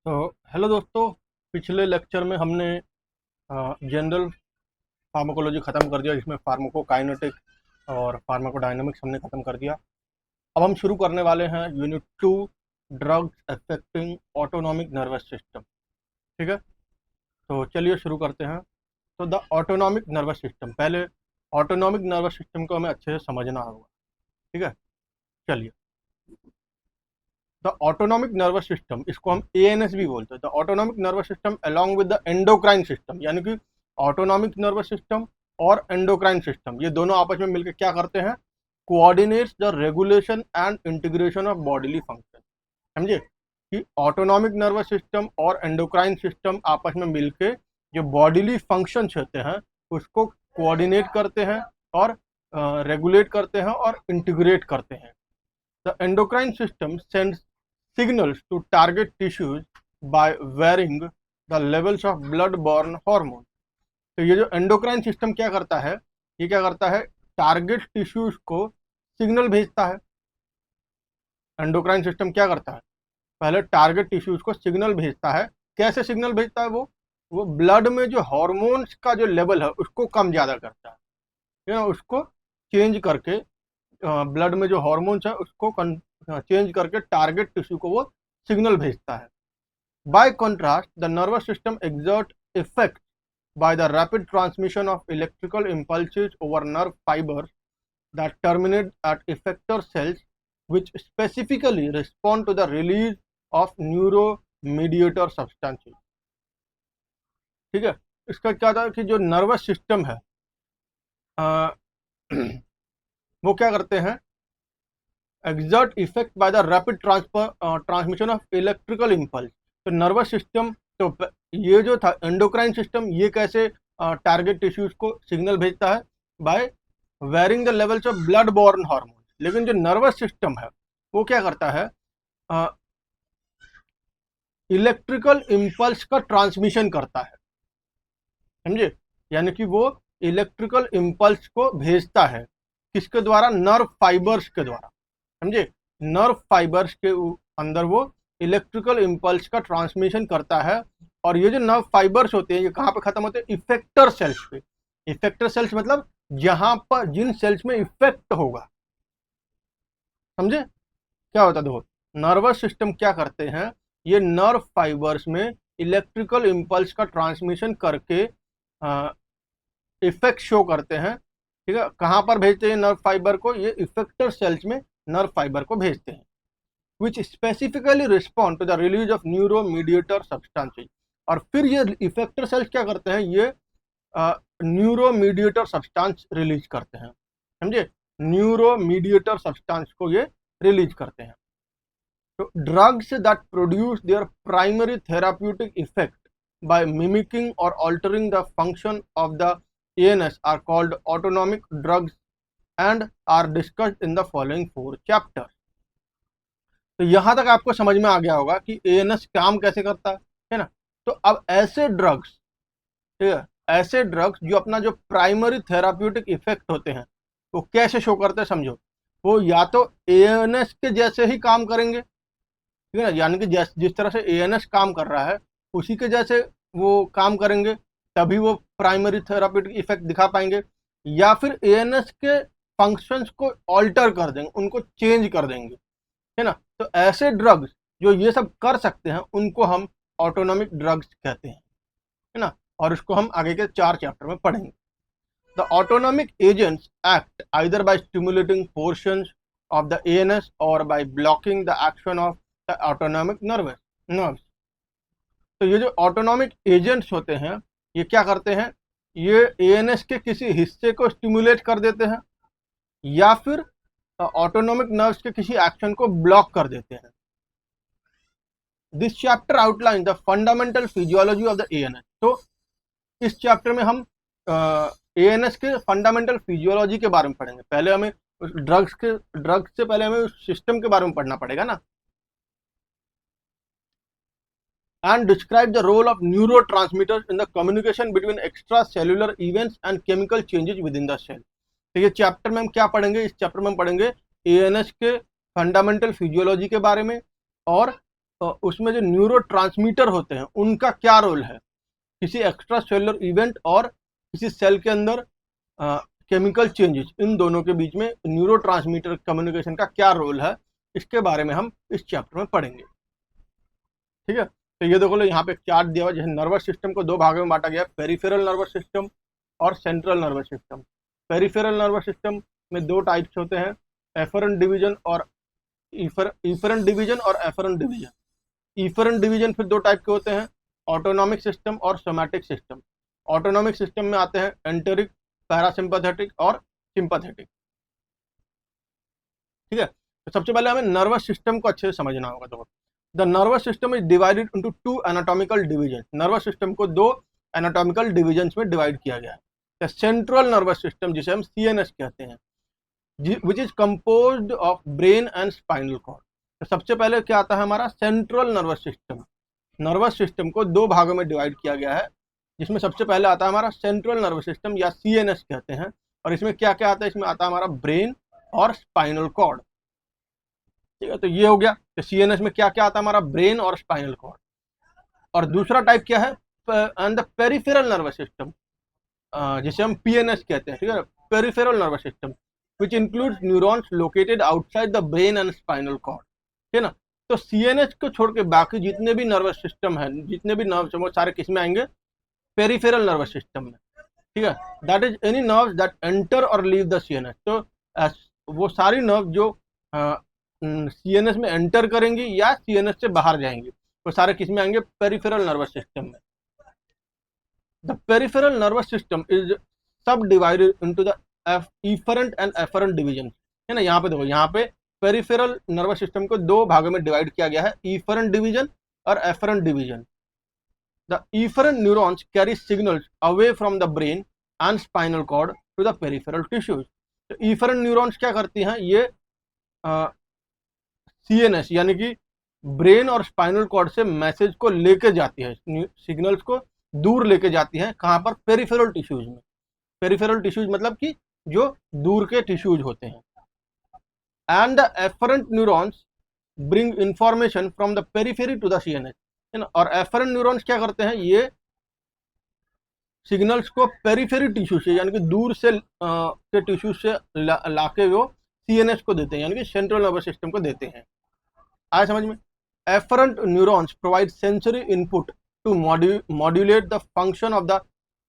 तो हेलो दोस्तों। पिछले लेक्चर में हमने जनरल फार्माकोलॉजी ख़त्म कर दिया, जिसमें फार्माकोकाइनेटिक और फार्माकोडायनामिक्स हमने ख़त्म कर दिया। अब हम शुरू करने वाले हैं unit 2, drugs affecting autonomic nervous system. ठीक है, तो चलिए शुरू करते हैं। तो द ऑटोनॉमिक नर्वस सिस्टम, पहले ऑटोनॉमिक नर्वस सिस्टम को हमें अच्छे से समझना होगा। ठीक है, चलिए। द ऑटोनॉमिक नर्वस सिस्टम, इसको हम एएनएस भी बोलते हैं। The autonomic nervous system along with the endocrine system, यानी कि ऑटोनॉमिक नर्वस सिस्टम और एंडोक्राइन सिस्टम ये दोनों आपस में मिलकर क्या करते हैं, coordinates the regulation and integration of bodily function. समझे कि ऑटोनॉमिक नर्वस सिस्टम और एंडोक्राइन सिस्टम आपस में मिलकर जो बॉडीली फंक्शंस होते हैं उसको कोऑर्डिनेट करते हैं और रेगुलेट करते हैं और इंटीग्रेट करते हैं। The endocrine system sends signals to target tissues by varying the levels of blood-borne hormone। तो ये जो एंडोक्राइन सिस्टम क्या करता है, ये क्या करता है, टारगेट टिश्यूज को सिग्नल भेजता है। एंडोक्राइन सिस्टम क्या करता है, पहले टारगेट टिश्यूज को सिग्नल भेजता है। कैसे सिग्नल भेजता है, वो ब्लड में जो हार्मोन्स का जो लेवल है उसको कम ज़्यादा करता है, उसको चेंज करके ब्लड में जो हार्मोन्स है उसको चेंज करके टारगेट टिश्यू को वो सिग्नल भेजता है। Bye contrast the nervous system exert effect by the rapid transmission of electrical impulses over nerve fibers that terminate at effector cells, which specifically respond to the release of neuromediator substances। ठीक है, इसका क्या था कि जो nervous system है वो क्या करते हैं, exert effect by the rapid transmission of electrical impulse। तो नर्वस सिस्टम, तो ये जो था एंडोक्राइन सिस्टम, ये कैसे टारगेट टिश्यूज को सिग्नल भेजता है, by varying the levels of blood borne hormone. लेकिन जो नर्वस सिस्टम है वो क्या करता है, इलेक्ट्रिकल इम्पल्स का ट्रांसमिशन करता है। समझे, यानी कि वो इलेक्ट्रिकल इम्पल्स को भेजता है, किसके द्वारा, नर्व फाइबर्स के द्वारा। समझे, नर्व फाइबर्स के अंदर वो इलेक्ट्रिकल इम्पल्स का ट्रांसमिशन करता है। और ये जो नर्व फाइबर्स होते हैं ये कहाँ पे खत्म होते हैं, इफेक्टर सेल्स पे। इफेक्टर सेल्स मतलब जहां पर जिन सेल्स में इफेक्ट होगा। समझे क्या होता है, देखो नर्वस सिस्टम क्या करते हैं, ये नर्व फाइबर्स में इलेक्ट्रिकल इम्पल्स का ट्रांसमिशन करके इफेक्ट शो करते हैं। ठीक है, कहाँ पर भेजते हैं नर्व फाइबर को, ये इफेक्टर सेल्स में नर्व फाइबर को भेजते हैं, which specifically respond to the release of neuromediator substances। और फिर ये इफेक्टर सेल्स क्या करते हैं, ये न्यूरोमीडिएटर सब्सटेंस रिलीज करते हैं। समझे, न्यूरोमीडिएटर सब्सटेंस को ये रिलीज करते हैं। तो drugs that produce their primary therapeutic effect by mimicking or altering the function of the ANS are called autonomic drugs and are discussed in the following 4 chapters। तो यहां तक आपको समझ में आ गया होगा कि एएनएस काम कैसे करता है ना। तो अब ऐसे ड्रग्स, ठीक है, ऐसे ड्रग्स जो अपना जो प्राइमरी थेराप्यूटिक इफेक्ट होते हैं वो कैसे शो करते हैं, समझो, वो या तो एएनएस के जैसे ही काम करेंगे, ठीक है ना, यानी कि जिस तरह से एएनएस काम कर रहा है उसी के जैसे वो काम करेंगे, तभी वो प्राइमरी थेराप्यूटिक इफेक्ट दिखा पाएंगे, या फिर एएनएस के फंक्शंस को ऑल्टर कर देंगे, उनको चेंज कर देंगे, है ना। तो ऐसे ड्रग्स जो ये सब कर सकते हैं उनको हम ऑटोनॉमिक ड्रग्स कहते हैं, है ना। और इसको हम आगे के 4 चैप्टर में पढ़ेंगे। The autonomic agents act either by stimulating portions of the ANS और by blocking the action of the autonomic nerves. तो ये जो ऑटोनॉमिक एजेंट्स होते हैं ये क्या करते हैं, ये एएनएस के किसी हिस्से को स्टिमुलेट कर देते हैं या फिर ऑटोनॉमिक नर्व्स के किसी एक्शन को ब्लॉक कर देते हैं। This chapter outline the fundamental physiology of the ANS. तो इस चैप्टर में हम एएनएस के फंडामेंटल फिजियोलॉजी के बारे में पढ़ेंगे। पहले हमें ड्रग्स से पहले हमें उस सिस्टम के बारे में पढ़ना पड़ेगा ना। and describe the role of neurotransmitters in the communication between extracellular events and chemical changes within the cell। तो ये चैप्टर में हम क्या पढ़ेंगे, इस चैप्टर में हम पढ़ेंगे एएनएस के फंडामेंटल फिजियोलॉजी के बारे में और उसमें जो न्यूरो ट्रांसमीटर होते हैं उनका क्या रोल है, किसी एक्स्ट्रा सेलुलर इवेंट और किसी सेल के अंदर केमिकल चेंजेस, इन दोनों के बीच में न्यूरो ट्रांसमीटर कम्युनिकेशन का क्या रोल है, इसके बारे में हम इस चैप्टर में पढ़ेंगे। ठीक है, तो ये देखो लो यहाँ पे एक चार्ट दिया हुआ है, जैसे नर्वस सिस्टम को दो भागों में बांटा गया है, पेरिफेरल नर्वस सिस्टम और central nervous system. Peripheral nervous system में दो टाइप्स होते हैं, एफरेंट डिवीजन और इफरेंट डिवीजन और एफरेंट डिवीजन। इफरेंट डिवीजन फिर दो टाइप के होते हैं, ऑटोनॉमिक सिस्टम और सोमैटिक सिस्टम। ऑटोनॉमिक सिस्टम में आते हैं एंटेरिक, पैरासिम्पैथेटिक और सिंपैथेटिक। ठीक है, तो सबसे पहले हमें नर्वस सिस्टम को अच्छे से समझना होगा। तो the nervous system is divided into two anatomical division. Nervous system को दो एनाटॉमिकल डिवीजन्स में डिवाइड किया गया है। द सेंट्रल नर्वस सिस्टम, जिसे हम सीएनएस कहते हैं, which is composed of brain and spinal cord. तो सबसे पहले क्या आता है हमारा central nervous system. Nervous system को दो भागों में डिवाइड किया गया है, जिसमें सबसे पहले आता है हमारा सेंट्रल नर्वस सिस्टम या सीएनएस कहते हैं। और इसमें क्या क्या आता है, इसमें आता है हमारा ब्रेन और स्पाइनल कॉर्ड। ठीक है, तो ये हो गया। तो सीएनएस में क्या क्या आता है, हमारा ब्रेन और स्पाइनल कॉर्ड। और दूसरा टाइप क्या है, and the peripheral nervous system, जिसे हम पीएनएस कहते हैं। ठीक है, peripheral nervous system which includes neurons located outside the brain and spinal cord. ठीक है ना, तो सीएनएस को छोड़ के बाकी जितने भी नर्वस सिस्टम है, जितने भी नर्व्स हैं, वो सारे किस में आएंगे, पेरिफेरल नर्वस सिस्टम में। ठीक है, that is any nerves that enter और लीव द सीएनएस। तो वो सारी नर्व जो सीएनएस में एंटर करेंगी या सीएनएस से बाहर जाएंगी, वो सारे किस में आएंगे, पेरिफेरल नर्वस सिस्टम में। The peripheral nervous system is subdivided into the efferent and afferent division. है ना, यहाँ पे देखो, यहाँ पे पेरिफेरल नर्वस सिस्टम को दो भागों में डिवाइड किया गया है, इफरेंट डिवीजन और afferent division. The efferent neurons carry signals away from the brain and spinal cord to the peripheral tissues. तो efferent neurons क्या करती हैं, ये सीएनएस यानी कि ब्रेन और स्पाइनल कॉर्ड से मैसेज को लेके जाती है, सिग्नल्स को दूर लेके जाती है। कहाँ पर, पेरिफेरल टिश्यूज में। पेरिफेरल टिश्यूज मतलब कि जो दूर के टिश्यूज होते हैं। And the efferent neurons bring information from the periphery to the CNS. है ना, और एफरेंट न्यूरॉन्स क्या करते हैं, ये सिग्नल्स को पेरिफेरी टिश्यू से यानी कि दूर से के टिश्यू से लाके वो सीएनएस को देते हैं, यानी कि सेंट्रल नर्वस सिस्टम को देते हैं। आया समझ में। Afferent neurons provide sensory input to modulate the function of the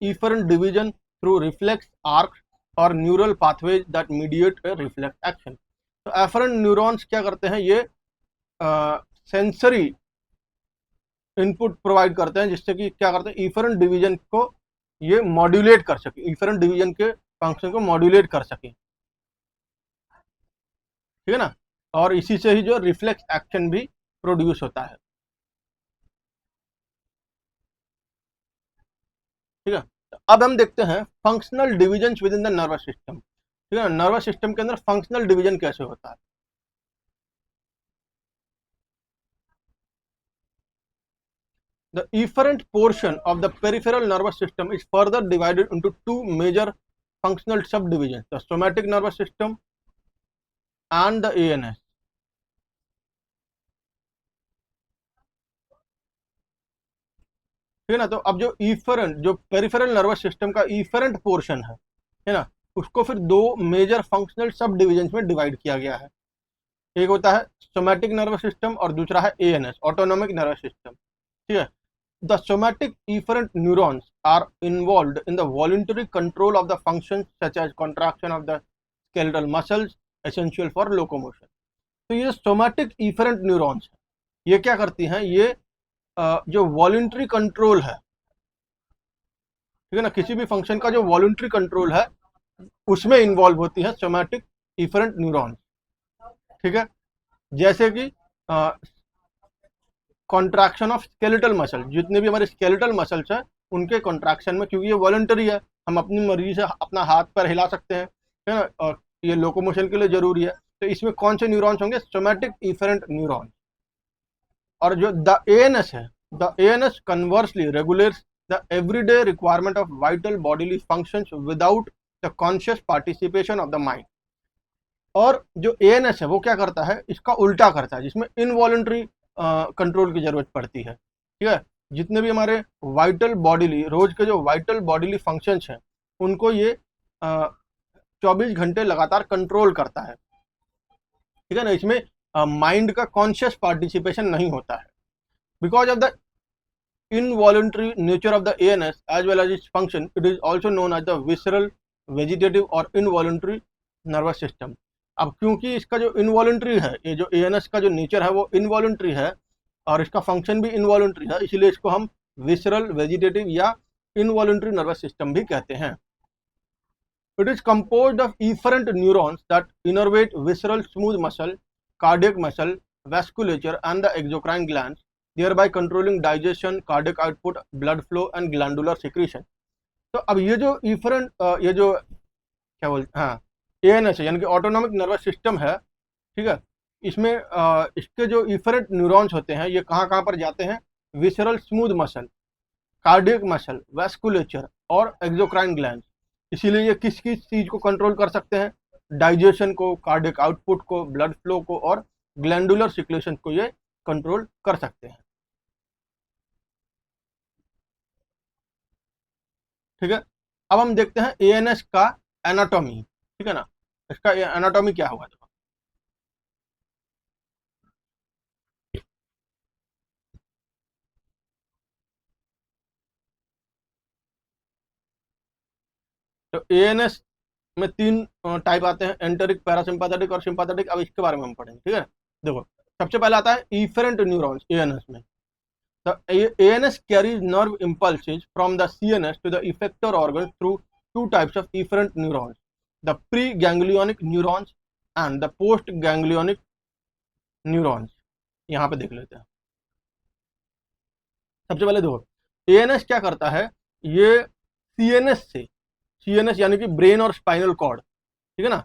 efferent division through reflex arc और neural pathways that mediate reflex action. तो एफरेंट न्यूरॉन्स क्या करते हैं, ये सेंसरी इनपुट प्रोवाइड करते हैं, जिससे कि क्या करते हैं, इफरेंट डिवीजन को ये मॉड्यूलेट कर सके, इफरेंट डिवीजन के फंक्शन को मॉड्यूलेट कर सके। ठीक है ना, और इसी से ही जो रिफ्लेक्स एक्शन भी प्रोड्यूस होता है। ठीक है, तो अब हम देखते हैं functional divisions with in the nervous system. ठीक है, नर्वस सिस्टम के अंदर फंक्शनल डिवीजन कैसे होता है। The efferent portion of the peripheral nervous system is further divided into two major functional subdivisions, the somatic nervous system and the ANS. ठीक है ना, तो अब जो इफरेंट, जो पेरिफेरल नर्वस सिस्टम का इफरेंट पोर्शन है ना, उसको फिर दो मेजर फंक्शनल सब डिविजन्स में डिवाइड किया गया है। एक होता है सोमैटिक नर्वस सिस्टम और दूसरा है एएनएस, ऑटोनॉमिक नर्वस सिस्टम। ठीक है, the somatic efferent neurons are involved in the voluntary control of the functions such as contraction of the skeletal muscles essential for locomotion। तो ये somatic efferent neurons ये क्या करती हैं, ये जो वॉलंटरी कंट्रोल है, ठीक है ना, किसी भी फंक्शन का जो वॉलंटरी कंट्रोल है उसमें इन्वॉल्व होती है सोमैटिक इफरेंट न्यूरॉन्स। ठीक है, जैसे कि कॉन्ट्रैक्शन ऑफ स्केलेटल मसल, जितने भी हमारे स्केलेटल मसल्स हैं उनके कॉन्ट्रैक्शन में, क्योंकि ये वॉलंटरी है, हम अपनी मर्जी से अपना हाथ पैर हिला सकते हैं, है ना, और ये लोकोमोशन के लिए जरूरी है। तो इसमें कौन से न्यूरॉन्स होंगे, सोमैटिक इफरेंट न्यूरॉन्स। और जो द एएनएस है, the ANS conversely regulates the everyday requirement of vital bodily functions without the conscious participation of the mind. और जो एएनएस है वो क्या करता है, इसका उल्टा करता है, जिसमें इनवॉलंटरी कंट्रोल की ज़रूरत पड़ती है। ठीक है, जितने भी हमारे वाइटल बॉडीली रोज के जो वाइटल बॉडीली फंक्शंस हैं उनको ये 24 घंटे लगातार कंट्रोल करता है। ठीक है ना, इसमें माइंड का कॉन्शियस पार्टिसिपेशन नहीं होता है because of the involuntary nature of the ANS as well as its function. It is also known as the visceral, vegetative और involuntary nervous system. अब क्योंकि इसका जो involuntary है, ये जो ANS का जो नेचर है वो involuntary है और इसका फंक्शन भी involuntary है, इसलिए इसको हम visceral, vegetative या involuntary nervous system भी कहते हैं. It is composed of efferent neurons that innervate visceral smooth muscle, cardiac muscle, vasculature and the exocrine glands, thereby controlling digestion, cardiac output, blood flow and glandular secretion. तो अब ये जो efferent ये जो क्या बोलते हैं, हाँ, एएनएस है यानी कि ऑटोनॉमिक नर्वस सिस्टम है। ठीक है, इसमें इसके जो इफरेंट न्यूरॉन्स होते हैं ये कहाँ कहाँ पर जाते हैं, visceral smooth muscle, cardiac muscle, vasculature और एक्सोक्राइन ग्लैंड। इसीलिए ये किस किस चीज को कंट्रोल कर सकते हैं, डाइजेशन को, कार्डियक आउटपुट को, ब्लड फ्लो को और ग्लैंडुलर सिक्रेशन को ये कंट्रोल कर सकते हैं। ठीक है, अब हम देखते हैं एएनएस का एनाटॉमी। ठीक है ना, इसका एनाटॉमी क्या होगा, देखो तो एएनएस में तीन टाइप आते हैं, एंटेरिक, पैरासिम्पैथेटिक और सिंपैथेटिक। अब इसके बारे में हम पढ़ेंगे। ठीक है, देखो सबसे पहले आता है इफरेंट न्यूरॉन्स एएनएस में। The ANS carries nerve impulses from the CNS to the effector organ through two types of efferent neurons, the preganglionic neurons and the postganglionic neurons. यहाँ पे देख लेते हैं। सबसे पहले देखो ANS क्या करता है, ये CNS से, CNS यानी कि ब्रेन और स्पाइनल कॉर्ड, ठीक है ना,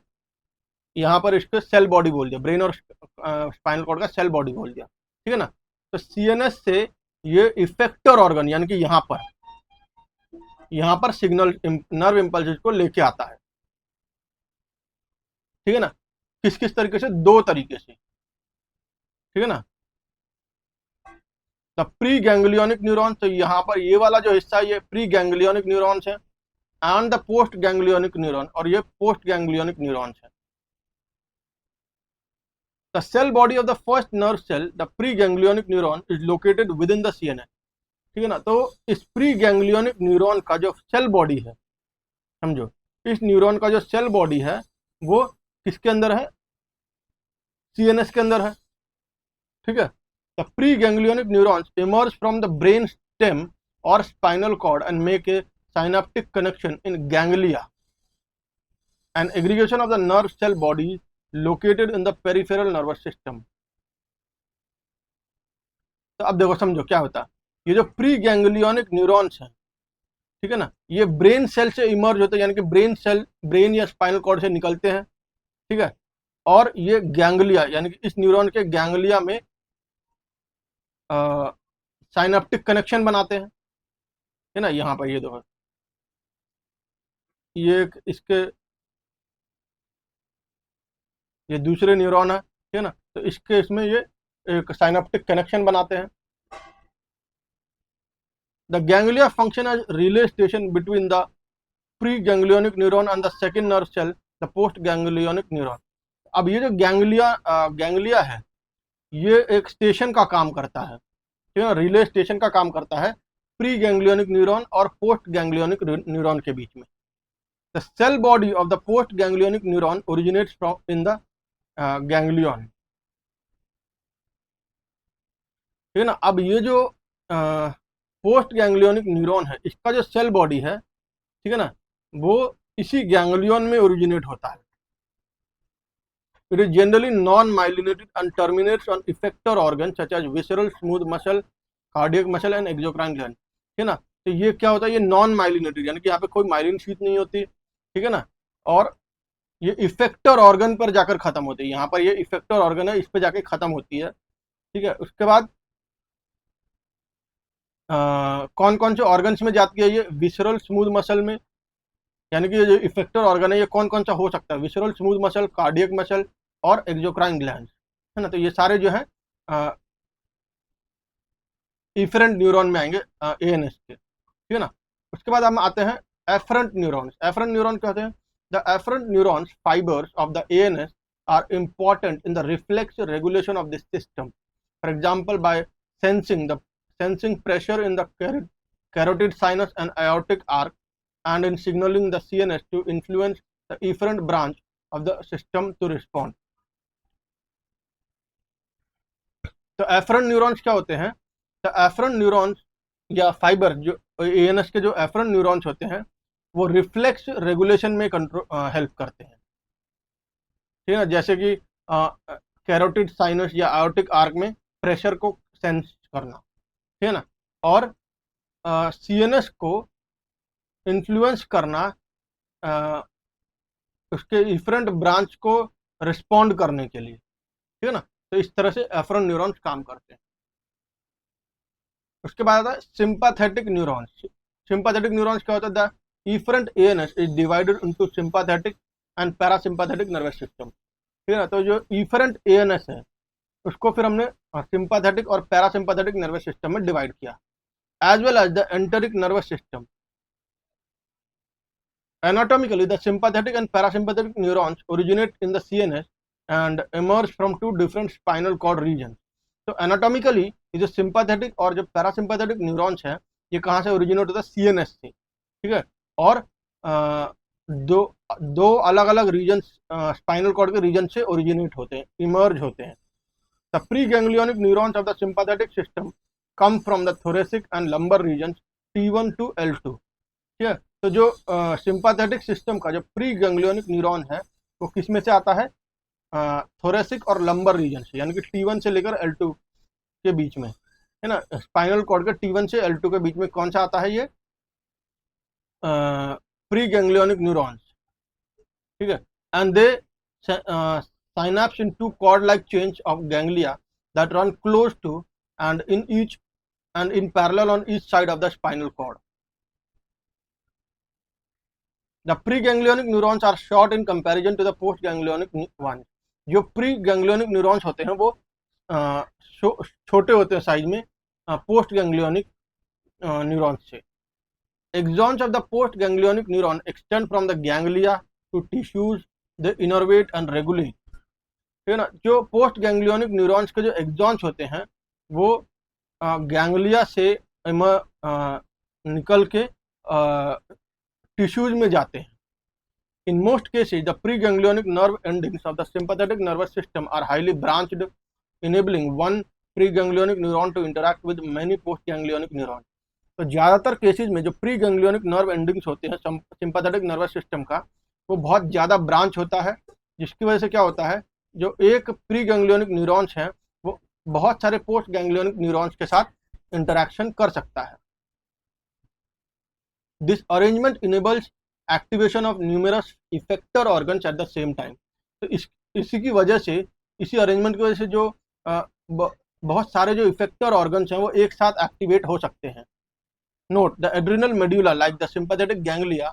यहाँ पर इसको सेल बॉडी बोल दिया, ब्रेन और स्पाइनल कॉर्ड का सेल बॉडी बोल दिया। ठीक है ना, तो CNS से ये इफेक्टर ऑर्गन यानी कि यहाँ पर सिग्नल नर्व इम्पल्स को लेके आता है। ठीक है ना, किस किस तरीके से, दो तरीके से। ठीक है ना, द प्री गैंग्लियोनिक न्यूरॉन, तो यहाँ पर ये वाला जो हिस्सा ये प्री गैंग्लियोनिक न्यूरॉन्स है, and the post ganglionic neuron, और ये पोस्ट गैंग्लियोनिक न्यूरॉन्स है। The cell body of the first nerve cell, the pre ganglionic neuron, is located within the CNS। ठीक है ना, तो इस प्री गैंग्लियोनिक न्यूरॉन का जो सेल बॉडी है, समझो इस न्यूरॉन का जो सेल बॉडी है वो किसके अंदर है, CNS के अंदर है। ठीक है, the pre ganglionic neurons emerge from the brain stem और spinal cord and make a synaptic connection in ganglia, an aggregation of the nerve cell body located in the peripheral nervous system. तो अब देखो समझो क्या होता है, ये जो प्री गैंग्लियोनिक न्यूरॉन्स हैं, ठीक है ना, ये ब्रेन सेल से इमर्ज होते हैं यानी कि ब्रेन या स्पाइनल कॉर्ड से निकलते हैं। ठीक है, और ये गैंग्लिया यानी कि इस न्यूरॉन के गैंग्लिया में साइनेप्टिक कनेक्शन बनाते हैं। है ना, यहाँ पर ये देखो ये इसके ये दूसरे न्यूरॉन है। ठीक है ना, तो इसके इसमें ये एक साइनेप्टिक कनेक्शन बनाते हैं। The ganglia function as relay station between the pre ganglionic neuron and the second nerve cell, the post ganglionic neuron. अब ये जो गैंग्लिया है ये एक स्टेशन का काम करता है, ठीक है, रिले स्टेशन का काम करता है प्री गैंग्लियोनिक न्यूरॉन और पोस्ट गैंग्लियोनिक न्यूरॉन के बीच में। The cell body of the post ganglionic neuron originates from in the ganglion. ठीक है ना, अब ये जो पोस्ट गैंग्लियोनिक न्यूरॉन है इसका जो सेल बॉडी है, ठीक है ना, वो इसी गैंग्लियन में ओरिजिनेट होता है। It is generally non-myelinated and terminates on effector organs such as visceral smooth muscle, cardiac muscle and exocrine gland। ठीक है ना, तो ये क्या होता है, ये नॉन माइलिनेटेड यानी कि यहाँ पे कोई माइलिन शीट नहीं होती। ठीक है ना, और ये इफेक्टर ऑर्गन पर जाकर खत्म होती है, यहाँ पर ये इफेक्टर ऑर्गन है इस पर जाकर खत्म होती है। ठीक है, उसके बाद कौन कौन से ऑर्गन्स में जाती है, ये विसरल स्मूथ मसल में, यानी कि ये जो इफेक्टर ऑर्गन है ये कौन कौन सा हो सकता है, visceral smooth muscle, cardiac muscle और एक्सोक्राइन ग्लैंड। है ना, तो ये सारे जो है इफरेंट न्यूरॉन में आएंगे एएनएस के, ठीक है ना। उसके बाद हम आते हैं एफरेंट न्यूरॉन्स। एफरेंट न्यूरॉन क्या होते हैं? The efferent neurons fibers of the ANS are important in the reflex regulation of the system. For example, by sensing pressure in the carotid sinus and aortic arc, and in signaling the CNS to influence the efferent branch of the system to respond. तो afferent neurons क्या होते हैं? तो afferent neurons या fibre जो ANS के जो efferent neurons होते हैं वो रिफ्लेक्स रेगुलेशन में कंट्रोल हेल्प करते हैं, ठीक है ना। जैसे कि कैरोटिड साइनस या आयोटिक आर्क में प्रेशर को सेंस करना, ठीक है ना, और सीएनएस को इन्फ्लुएंस करना, उसके डिफरेंट ब्रांच को रिस्पॉन्ड करने के लिए, ठीक है ना। तो इस तरह से एफरेंट न्यूरॉन्स काम करते हैं। उसके बाद आता है सिंपैथेटिक न्यूरॉन्स। सिंपैथेटिक न्यूरॉन्स क्या होता है? The efferent ANS is divided into sympathetic and parasympathetic nervous system, ठीक है ना। तो जो इफरेंट एएनएस है उसको फिर हमने सिंपैथेटिक और पैरासिम्पैथेटिक नर्वस सिस्टम में डिवाइड किया, as well as the enteric nervous system. Anatomically, the sympathetic and parasympathetic neurons originate in the CNS and emerge from two different spinal cord regions. तो anatomically ये जो sympathetic और जो parasympathetic neurons हैं ये कहाँ से ओरिजिनेट होता है? सीएनएस से, ठीक है। और दो अलग अलग रीजन स्पाइनल कॉर्ड के रीजन से ओरिजिनेट होते हैं, इमर्ज होते हैं। The pre ganglionic neurons of the sympathetic system come from the thoracic and lumbar region T1 to L2, ठीक है। तो जो सिंपैथेटिक सिस्टम का जो प्री गैंग्लियोनिक न्यूरॉन है वो किस में से आता है? थोरेसिक और लंबर रीजन से, यानी कि T1 से लेकर L2 के बीच में, है ना। स्पाइनल कॉर्ड के T1 से L2 के बीच में कौन सा आता है? ये प्री गैंग्लियोनिक न्यूरॉन्स, ठीक है। And they synapse into cord-like chains of ganglia that run close to and in parallel on each side of the spinal cord. The preganglionic neurons are short in comparison to the postganglionic ones. जो प्रीगैंग्लियोनिक neurons होते हैं वो छोटे होते हैं size में post ganglionic neurons से। Axons of the postganglionic neuron extend from the ganglia to tissues, they innervate and regulate, ठीक है ना। जो पोस्ट गैंग्लियोनिक न्यूरॉन्स के जो एक्सॉन्स होते हैं वो गैंग्लिया से निकल के टिश्यूज में जाते हैं। In most cases, the preganglionic nerve endings of the sympathetic nervous system are highly branched, enabling one preganglionic neuron to interact with many postganglionic neurons. तो ज़्यादातर केसेस में जो प्री गैंग्लियोनिक नर्व एंडिंग्स होते हैं sympathetic nervous system का वो बहुत ज़्यादा ब्रांच होता है, जिसकी वजह से क्या होता है? जो एक प्री गैंग्लियोनिक न्यूरॉन्स हैं वो बहुत सारे पोस्ट गैंग्लियोनिक न्यूरॉन्स के साथ इंटरेक्शन कर सकता है। This arrangement enables activation of numerous effector organs at the same time. तो इसी की वजह से, इसी अरेंजमेंट की वजह से जो बहुत सारे जो इफेक्टर ऑर्गन्स हैं वो एक साथ एक्टिवेट हो सकते हैं। Note, the adrenal medulla, like the sympathetic ganglia,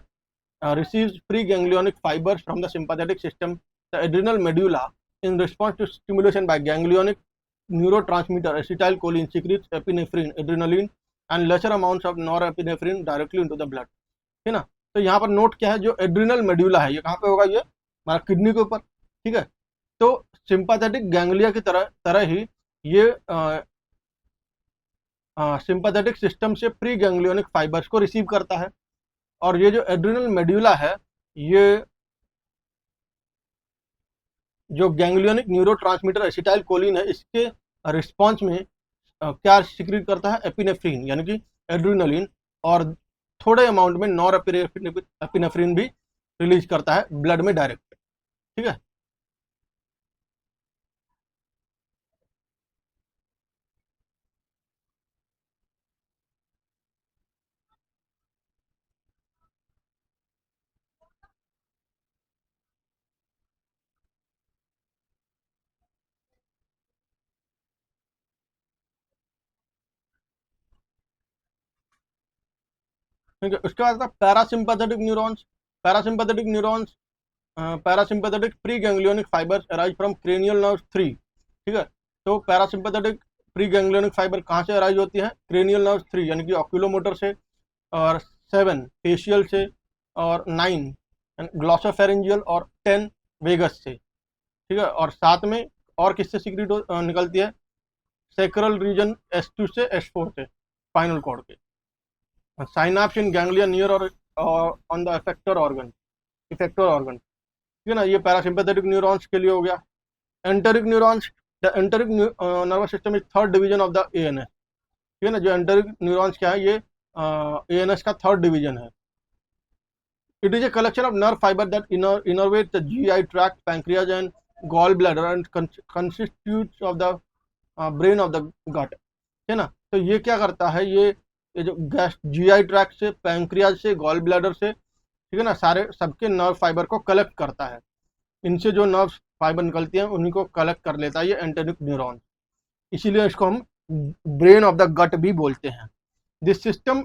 receives preganglionic fibers from the sympathetic system. The adrenal medulla, in response to stimulation by ganglionic neurotransmitter acetylcholine, secretes epinephrine, adrenaline, and lesser amounts of norepinephrine directly into the blood, है ना। तो यहाँ पर note क्या है? जो adrenal medulla है ये कहाँ पे होगा? ये हमारा किडनी के ऊपर, ठीक है। तो सिंपैथेटिक गैंग्लिया की तरह ही ये सिंपैथेटिक सिस्टम से प्री गैंग्लियोनिक फाइबर्स को रिसीव करता है, और ये जो एड्रिनल मेड्यूला है ये जो गैंग्लियोनिक न्यूरोट्रांसमीटर एसिटाइलकोलिन है इसके रिस्पॉन्स में क्या सिक्रीट करता है? एपिनेफ्रीन, यानी कि एड्रिनलिन, और थोड़े अमाउंट में नॉर एपिनेफ्रीन भी रिलीज करता है ब्लड में डायरेक्ट, ठीक है। ठीक है। उसके बाद parasympathetic neurons. Parasympathetic neurons parasympathetic pre ganglionic fibres arise from cranial nerve 3, ठीक है। तो पैरासिम्पैथेटिक प्री गैंग्लियोनिक फाइबर कहाँ से अराइज होती है? क्रेनियल नर्व 3 यानी कि ऑक्यूलोमोटर से, और 7 फेशियल से, और 9 ग्लॉसोफेरेंजियल, और 10 वेगस से। ठीक है, और साथ में और किससे सिक्रीट निकलती है? सेक्रल रीजन S2 से S4 से, स्पाइनल कॉर्ड के। साइनाप्स इन गैंग्लिया नियर और ऑन द इफेक्टर ऑर्गन। ठीक है ना, ये पैरासिम्पैथेटिक न्यूरॉन्स के लिए हो गया। Enteric neurons, the enteric nervous system is third division of the ANS। ठीक है ना, जो एंटेरिक न्यूरॉन्स क्या है, ये ANS का थर्ड डिवीजन है। It is a collection of nerve fiber that innervate the GI tract, pancreas and gall bladder and constitutes of the brain of the gut. है ना, तो ये क्या करता है, ये जो गैस GI ट्रैक्ट से, पैंक्रियाज से, गॉल ब्लैडर से, ठीक है ना, सारे सबके नर्व फाइबर को कलेक्ट करता है। इनसे जो नर्व फाइबर निकलती हैं उन्हीं को कलेक्ट कर लेता है ये एंटेरिक न्यूरॉन। इसीलिए इसको हम ब्रेन ऑफ द गट भी बोलते हैं। This system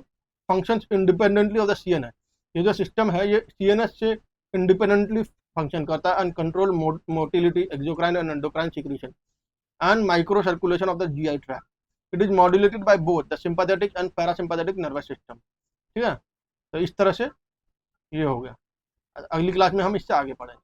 functions independently of the CNS। ये जो सिस्टम है ये CNS से इंडिपेंडेंटली फंक्शन करता है and control motility, exocrine and endocrine secretion and micro circulation of the GI tract. It is modulated by both the sympathetic and parasympathetic nervous system. ठीक है, तो इस तरह से ये हो गया। अगली क्लास में हम इससे आगे पढ़ेंगे।